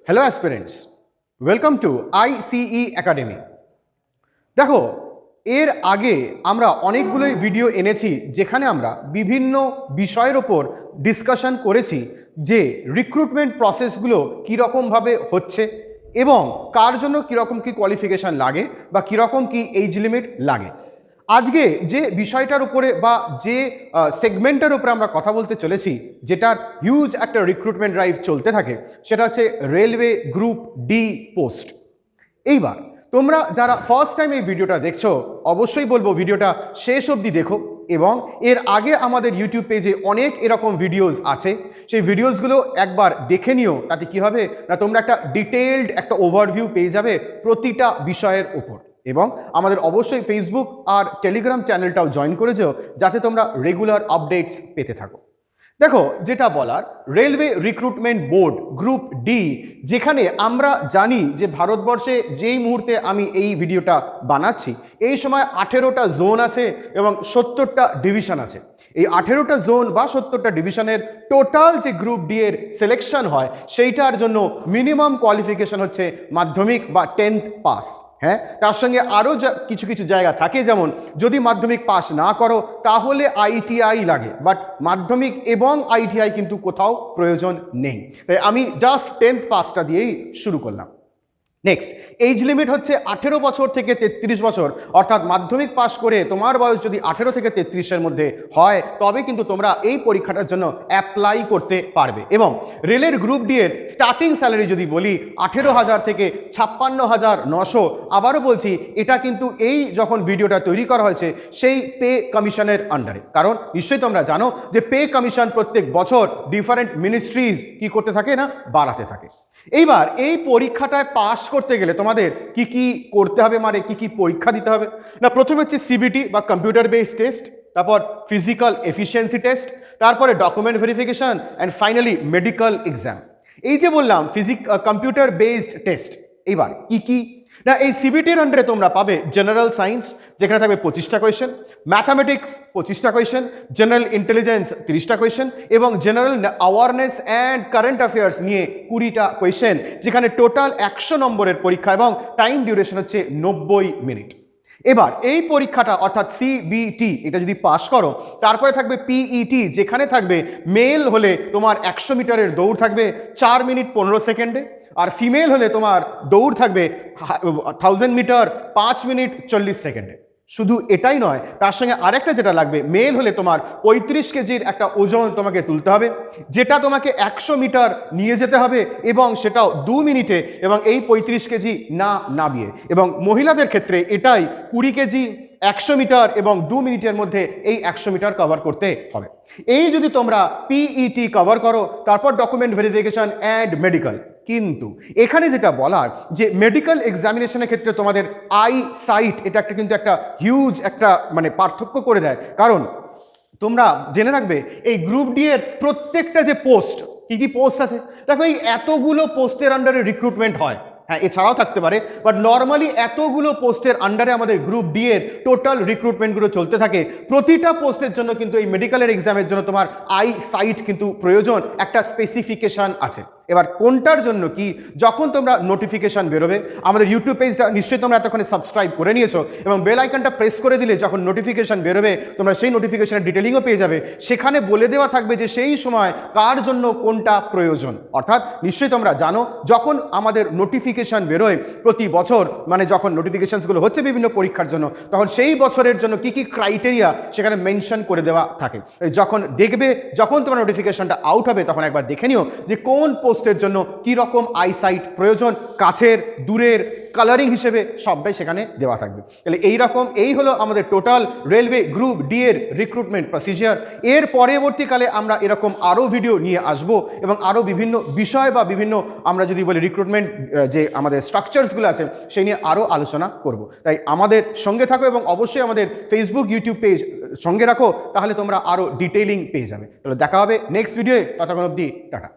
Hello aspirants, welcome to ICE academy. দেখো, এর আগে আমরা অনেকগুলোই ভিডিও এনেছি যেখানে আমরা বিভিন্ন বিষয়ের ওপর ডিসকাশন করেছি যে রিক্রুটমেন্ট প্রসেসগুলো কীরকমভাবে হচ্ছে এবং কার জন্য কীরকম কী কোয়ালিফিকেশান লাগে বা কীরকম কী এজ লিমিট লাগে। আজকে যে বিষয়টার উপরে বা যে সেগমেন্টের উপরে আমরা কথা বলতে চলেছি, যেটার হিউজ একটা রিক্রুটমেন্ট ড্রাইভ চলতে থাকে, সেটা হচ্ছে রেলওয়ে গ্রুপ ডি পোস্ট। এইবার তোমরা যারা ফার্স্ট টাইম এই ভিডিওটা দেখছো, অবশ্যই বলবো ভিডিওটা শেষ অবধি দেখো এবং এর আগে আমাদের ইউটিউব পেজে অনেক এরকম ভিডিওস আছে, সেই ভিডিওসগুলো একবার দেখে নিও। তাতে কী হবে না, তোমরা একটা ডিটেইলড একটা ওভারভিউ পেয়ে যাবে প্রতিটা বিষয়ের ওপর। এবং আমাদের অবশ্যই ফেসবুক আর টেলিগ্রাম চ্যানেলটাও জয়েন করে যেও, যাতে তোমরা রেগুলার আপডেটস পেতে থাকো। দেখো, যেটা বলার, railway recruitment board group D, যেখানে আমরা জানি যে ভারতবর্ষে যেই মুহূর্তে আমি এই ভিডিওটা বানাচ্ছি এই সময় 18টা জোন আছে এবং 70টা ডিভিশন আছে। এই 18টা জোন বা 70টা ডিভিশনের টোটাল যে গ্রুপ ডি এর সিলেকশন হয়, সেইটার জন্য মিনিমাম কোয়ালিফিকেশন হচ্ছে মাধ্যমিক বা 10th পাস। হ্যাঁ, তার সঙ্গে আরও কিছু কিছু জায়গা থাকে, যেমন যদি মাধ্যমিক পাস না করো তাহলে ITI লাগে, বাট মাধ্যমিক এবং ITI কিন্তু কোথাও প্রয়োজন নেই। তাই আমি জাস্ট 10th পাসটা দিয়েই শুরু করলাম। নেক্সট, এজ লিমিট হচ্ছে 18 বছর থেকে 33 বছর, অর্থাৎ মাধ্যমিক পাস করে তোমার বয়স যদি 18 থেকে 33-এর মধ্যে হয়, তবে কিন্তু তোমরা এই পরীক্ষাটার জন্য অ্যাপ্লাই করতে পারবে। এবং রেলের গ্রুপ ডি এর স্টার্টিং স্যালারি যদি বলি 18,000 থেকে 56,900। আবারও বলছি, এটা কিন্তু এই যখন ভিডিওটা তৈরি করা হয়েছে সেই পে কমিশনের আন্ডারে, কারণ নিশ্চয়ই তোমরা জানো যে পে কমিশন প্রত্যেক বছর ডিফারেন্ট মিনিস্ট্রিজ কি করতে থাকে না, বাড়াতে থাকে। এইবার এই পরীক্ষাটায় পাস করতে গেলে তোমাদের কি কি করতে হবে, মানে কি কি পরীক্ষা দিতে হবে না, প্রথমে হচ্ছে CBT বা কম্পিউটার বেসড টেস্ট, তারপর ফিজিক্যাল এফিসিয়েন্সি টেস্ট, তারপরে document verification and finally medical exam. এই যে বললাম কম্পিউটার বেসড টেস্ট, এইবার কি কি না, এই CBTর আন্ডারে তোমরা পাবে জেনারেল সায়েন্স, যেখানে থাকবে 25টা কোয়েশ্চেন, ম্যাথামেটিক্স 25টা কোয়েশ্চেন, জেনারেল ইন্টেলিজেন্স 30টা কোয়েশ্চেন এবং general awareness and current affairs নিয়ে 20টা কোয়েশ্চেন, যেখানে টোটাল 100 নম্বরের পরীক্ষা এবং টাইম ডিউরেশন হচ্ছে 90 মিনিট। এবার এই পরীক্ষাটা অর্থাৎ CBT, এটা যদি পাস করো, তারপরে থাকবে PET, যেখানে থাকবে মেল হলে তোমার 100 মিটারের দৌড় থাকবে 4 মিনিট 15 সেকেন্ডে, আর ফিমেল হলে তোমার দৌড় থাকবে 1000 মিটার 5 মিনিট 40 সেকেন্ডে। শুধু এটাই নয়, তার সঙ্গে আরেকটা যেটা লাগবে, মেল হলে তোমার 35 কেজির একটা ওজন তোমাকে তুলতে হবে, যেটা তোমাকে 100 মিটার নিয়ে যেতে হবে এবং সেটাও 2 মিনিটে, এবং এই 35 কেজি না নামিয়ে। এবং মহিলাদের ক্ষেত্রে এটাই 20 কেজি 100 মিটার এবং 2 মিনিটের মধ্যে এই 100 মিটার কভার করতে হবে। এই যদি তোমরা PET কভার করো, তারপর ডকুমেন্ট ভেরিফিকেশন অ্যান্ড মেডিকেল। কিন্তু এখানে যেটা বলার, যে মেডিকেল এক্সামিনেশনের ক্ষেত্রে তোমাদের সাইট, এটা কিন্তু একটা হিউজ একটা মানে পার্থক্য করে দেয়। কারণ তোমরা জেনে রাখবে, এই গ্রুপ ডি এর প্রত্যেকটা যে পোস্ট, কি কি পোস্ট আছে, দেখো এই এতগুলো পোস্টের আন্ডারে রিক্রুটমেন্ট হয়। হ্যাঁ, এছাড়াও থাকতে পারে, বাট নর্মালি এতগুলো পোস্টের আন্ডারে আমাদের গ্রুপ ডি এর টোটাল রিক্রুটমেন্টগুলো চলতে থাকে। প্রতিটা পোস্টের জন্য কিন্তু এই মেডিকেলের এক্সামের জন্য তোমার সাইট কিন্তু প্রয়োজন, একটা স্পেসিফিকেশান আছে। এবার কোনটার জন্য কি, যখন তোমরা নোটিফিকেশান বেরোবে, আমাদের ইউটিউব পেজটা নিশ্চয়ই তোমরা এতক্ষণে সাবস্ক্রাইব করে নিয়েছো এবং বেল আইকনটা প্রেস করে দিলে যখন নোটিফিকেশান বেরোবে, তোমরা সেই নোটিফিকেশানের ডিটেলিংও পেয়ে যাবে। সেখানে বলে দেওয়া থাকবে যে সেই সময় কার জন্য কোনটা প্রয়োজন। অর্থাৎ নিশ্চয়ই তোমরা জানো, যখন আমাদের নোটিফিকেশান বেরোয় প্রতি বছর, মানে যখন নোটিফিকেশানসগুলো হচ্ছে বিভিন্ন পরীক্ষার জন্য, তখন সেই বছরের জন্য কি কি ক্রাইটেরিয়া সেখানে মেনশন করে দেওয়া থাকে। যখন দেখবে, যখন তোমার নোটিফিকেশানটা আউট হবে, তখন একবার দেখে নিও যে কোন পোস্টের জন্য কি রকম সাইট প্রয়োজন, কাছের দূরের কালারিং হিসেবে সবটাই সেখানে দেওয়া থাকবে। তাহলে এই হলো আমাদের টোটাল রেলওয়ে গ্রুপ ডি এর রিক্রুটমেন্ট প্রসিজিয়ার। এর পরবর্তীকালে আমরা এরকম আরও ভিডিও নিয়ে আসব এবং আরও বিভিন্ন বিষয় বা বিভিন্ন আমরা যদি বলি রিক্রুটমেন্ট যে আমাদের স্ট্রাকচারসগুলো আছে সেই নিয়ে আরও আলোচনা করব। তাই আমাদের সঙ্গে থাকো এবং অবশ্যই আমাদের ফেসবুক ইউটিউব পেজ সঙ্গে রাখো, তাহলে তোমরা আরও ডিটেইলিং পেয়ে যাবে। তাহলে দেখা হবে নেক্সট ভিডিওয়ে, ততক্ষণ অবধি টাটা।